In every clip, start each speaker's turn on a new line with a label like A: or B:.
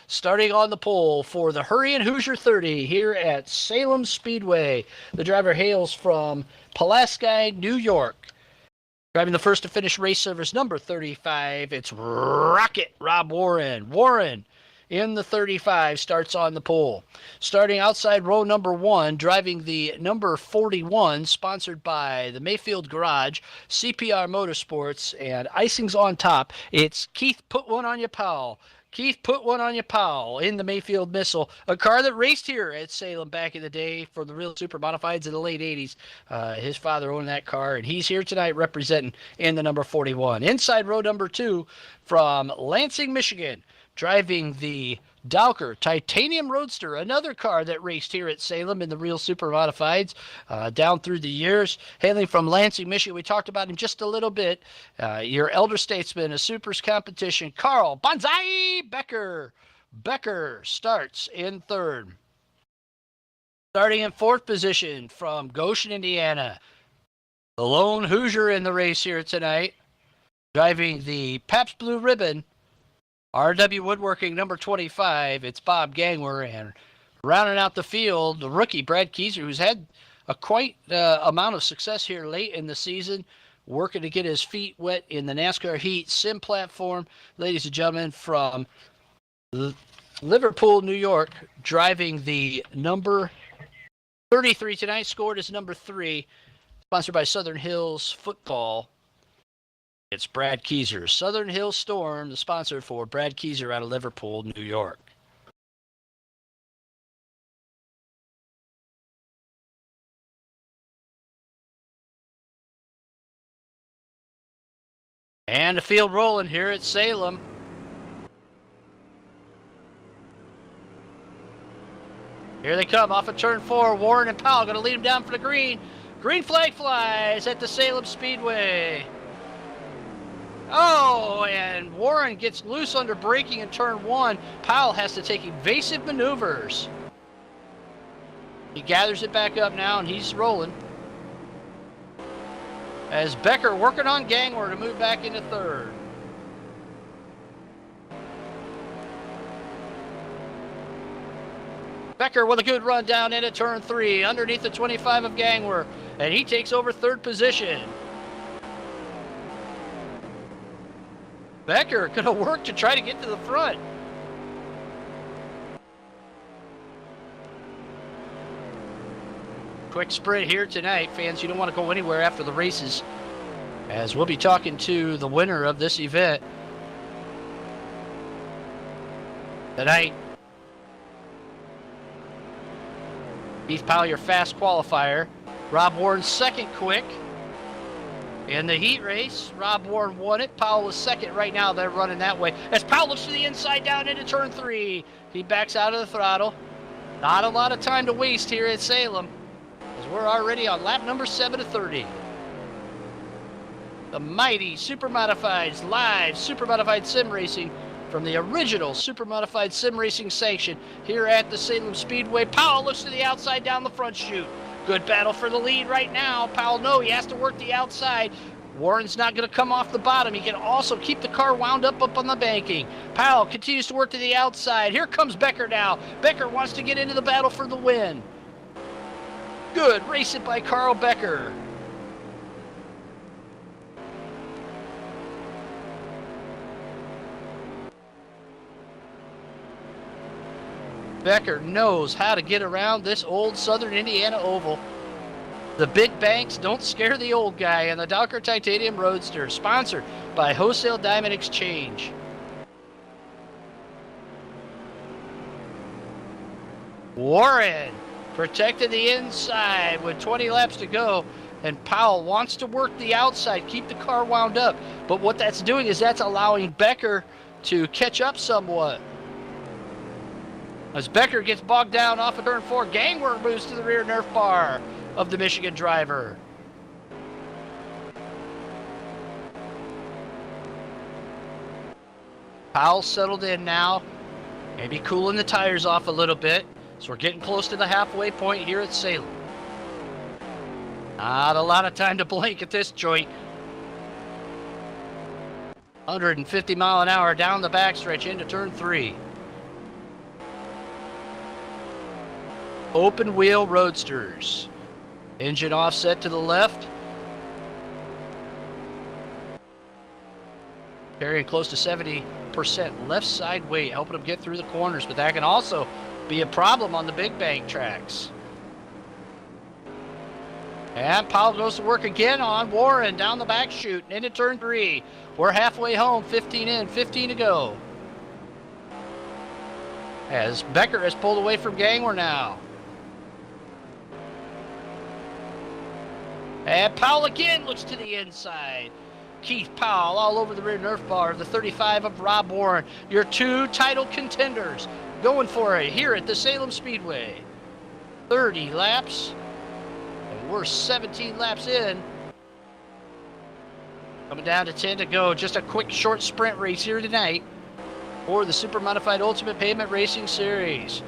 A: starting on the pole for the Hurryin Hoosier 30 here at Salem Speedway. The driver hails from Pulaski, New York. Driving the first to finish race service number 35, it's Rocket Rob Warren. Warren in the 35 starts on the pole. Starting outside row number 1, driving the number 41, sponsored by the Mayfield Garage, CPR Motorsports, and Icings on Top. It's Keith Put One on You Powell. Keith Put One on You Powell in the Mayfield Missile, a car that raced here at Salem back in the day for the real Supermodifieds in the late 80s. His father owned that car, and he's here tonight representing in the number 41. Inside row number 2 from Lansing, Michigan, driving the Dowker Titanium Roadster, another car that raced here at Salem in the real Supermodifieds down through the years. Hailing from Lansing, Michigan, we talked about him just a little bit. Your elder statesman, a supers competition, Carl Banzai Becker. Becker starts in third. Starting in fourth position from Goshen, Indiana, the lone Hoosier in the race here tonight, driving the Pabst Blue Ribbon RW Woodworking number 25, it's Bob Gangwer, and rounding out the field, the rookie Brad Kieser, who's had a quite amount of success here late in the season, working to get his feet wet in the NASCAR Heat sim platform. Ladies and gentlemen, from Liverpool, New York, driving the number 33 tonight, scored as number 3, sponsored by Southern Hills Football. It's Brad Kieser. Southern Hills Storm, the sponsor for Brad Kieser out of Liverpool, New York. And the field rolling here at Salem. Here they come off of turn 4. Warren and Powell going to lead them down for the green. Green flag flies at the Salem Speedway. Oh, and Warren gets loose under braking in turn 1. Powell has to take evasive maneuvers. He gathers it back up now, and he's rolling. As Becker working on Gangwer to move back into third. Becker with a good run down into turn 3, underneath the 25 of Gangwer, and he takes over third position. Becker going to work to try to get to the front. Quick sprint here tonight. Fans, you don't want to go anywhere after the races, as we'll be talking to the winner of this event tonight. Keith Powell, your fast qualifier. Rob Warren's second quick. In the heat race, Rob Warren won it. Powell was second right now. They're running that way. As Powell looks to the inside down into turn 3. He backs out of the throttle. Not a lot of time to waste here at Salem, as we're already on lap number 7 of 30. The mighty Supermodifieds, live Supermodified sim racing from the original Supermodified sim racing sanction here at the Salem Speedway. Powell looks to the outside down the front chute. Good battle for the lead right now. Powell, he has to work the outside. Warren's not going to come off the bottom. He can also keep the car wound up on the banking. Powell continues to work to the outside. Here comes Becker now. Becker wants to get into the battle for the win. Good racing by Carl Becker. Becker knows how to get around this old Southern Indiana oval. The big banks don't scare the old guy, and the Dowker Titanium Roadster, sponsored by Wholesale Diamond Exchange. Warren protected the inside with 20 laps to go, and Powell wants to work the outside, keep the car wound up. But what that's doing is that's allowing Becker to catch up somewhat. As Becker gets bogged down off of turn 4, Gangwer moves to the rear Nerf bar of the Michigan driver. Powell settled in now, maybe cooling the tires off a little bit. So we're getting close to the halfway point here at Salem. Not a lot of time to blink at this joint. 150 mile an hour down the backstretch into turn 3. open wheel roadsters. Engine offset to the left. Carrying close to 70% left side weight, helping them get through the corners, but that can also be a problem on the big bank tracks. And Powell goes to work again on Warren down the back chute into turn 3. We're halfway home, 15 in, 15 to go. As Becker has pulled away from Gangler now. And Powell again looks to the inside. Keith Powell all over the rear Nerf bar, the 35 of Rob Warren. Your 2 title contenders going for it here at the Salem Speedway. 30 laps. And we're 17 laps in. Coming down to 10 to go. Just a quick short sprint race here tonight for the Supermodified Ultimate Pavement Racing Series.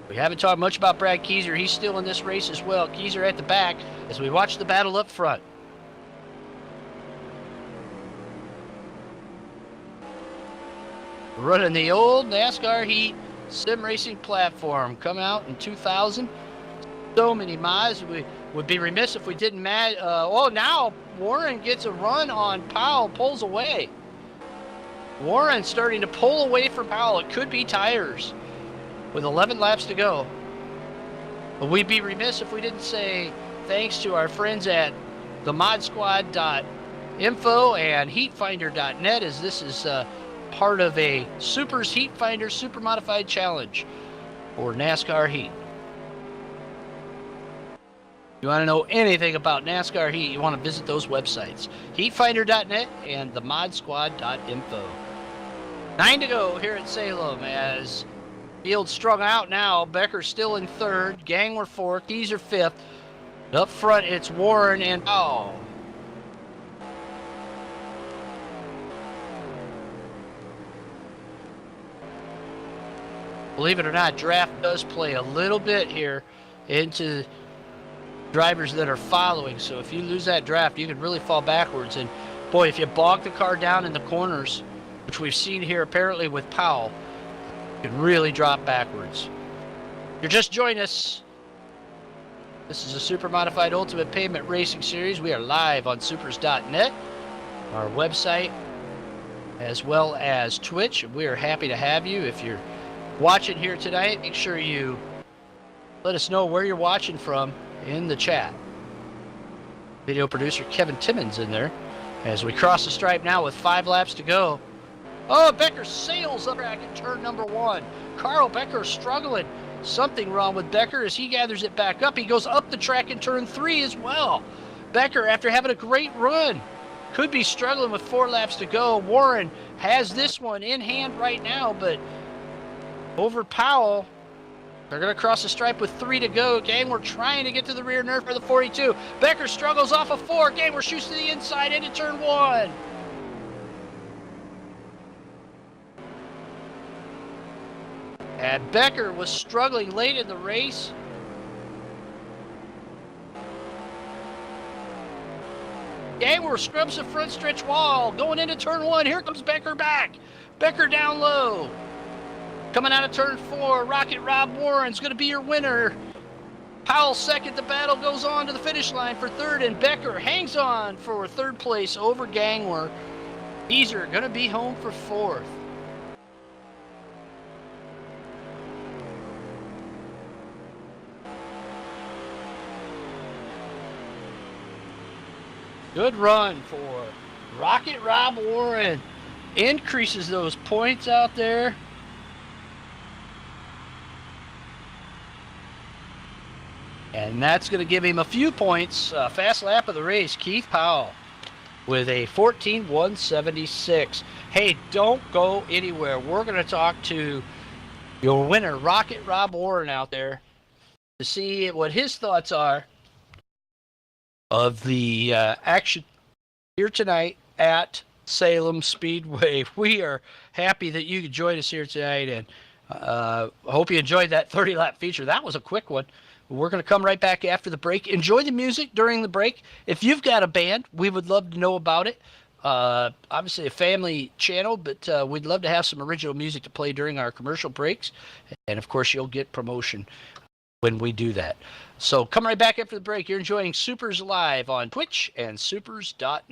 A: We haven't talked much about Brad Keyser. He's still in this race as well. Keyser at the back as we watch the battle up front. Running the old NASCAR Heat sim racing platform. Come out in 2000. So many miles. We would be remiss if we didn't now Warren gets a run on Powell, pulls away. Warren starting to pull away from Powell. It could be tires with 11 laps to go. But we'd be remiss if we didn't say thanks to our friends at themodsquad.info and heatfinder.net, as this is part of a Supers Heat Finder Super Modified Challenge for NASCAR Heat. If you want to know anything about NASCAR Heat, you want to visit those websites, heatfinder.net and themodsquad.info. 9 to go here at Salem as field strung out now. Becker still in 3rd, Gangler 4th, Keyser 5th. Up front, it's Warren and Powell. Believe it or not, draft does play a little bit here into drivers that are following. So if you lose that draft, you can really fall backwards. And boy, if you bog the car down in the corners, which we've seen here apparently with Powell, you can really drop backwards. You're just joining us. This is a Super Modified Ultimate Pavement Racing Series. We are live on supers.net, our website, as well as Twitch. We are happy to have you. If you're watching here tonight, make sure you let us know where you're watching from in the chat. Video producer Kevin Timmons in there as we cross the stripe now with 5 laps to go. Oh, Becker sails up track in turn number 1. Carl Becker struggling. Something wrong with Becker as he gathers it back up. He goes up the track in turn 3 as well. Becker, after having a great run, could be struggling with 4 laps to go. Warren has this one in hand right now, but over Powell, they're going to cross the stripe with 3 to go. Gangler trying to get to the rear Nerf for the 42. Becker struggles off of 4. Gangler shoots to the inside into turn 1. And Becker was struggling late in the race. Gangler scrubs the front stretch wall. Going into turn 1. Here comes Becker back. Becker down low. Coming out of turn 4, Rocket Rob Warren's going to be your winner. Powell second. The battle goes on to the finish line for 3rd, and Becker hangs on for 3rd place over Gangler. These are going to be home for 4th. Good run for Rocket Rob Warren. Increases those points out there. And that's going to give him a few points. Fast lap of the race, Keith Powell with a 14.176. Hey, don't go anywhere. We're going to talk to your winner, Rocket Rob Warren, out there to see what his thoughts are of the action here tonight at Salem Speedway. We are happy that you could join us here tonight, and I hope you enjoyed that 30-lap feature. That was a quick one. We're going to come right back after the break. Enjoy the music during the break. If you've got a band, we would love to know about it. Obviously a family channel, but we'd love to have some original music to play during our commercial breaks. And, of course, you'll get promotion. when we do that. So come right back after the break. You're enjoying Supers Live on Twitch and supers.net.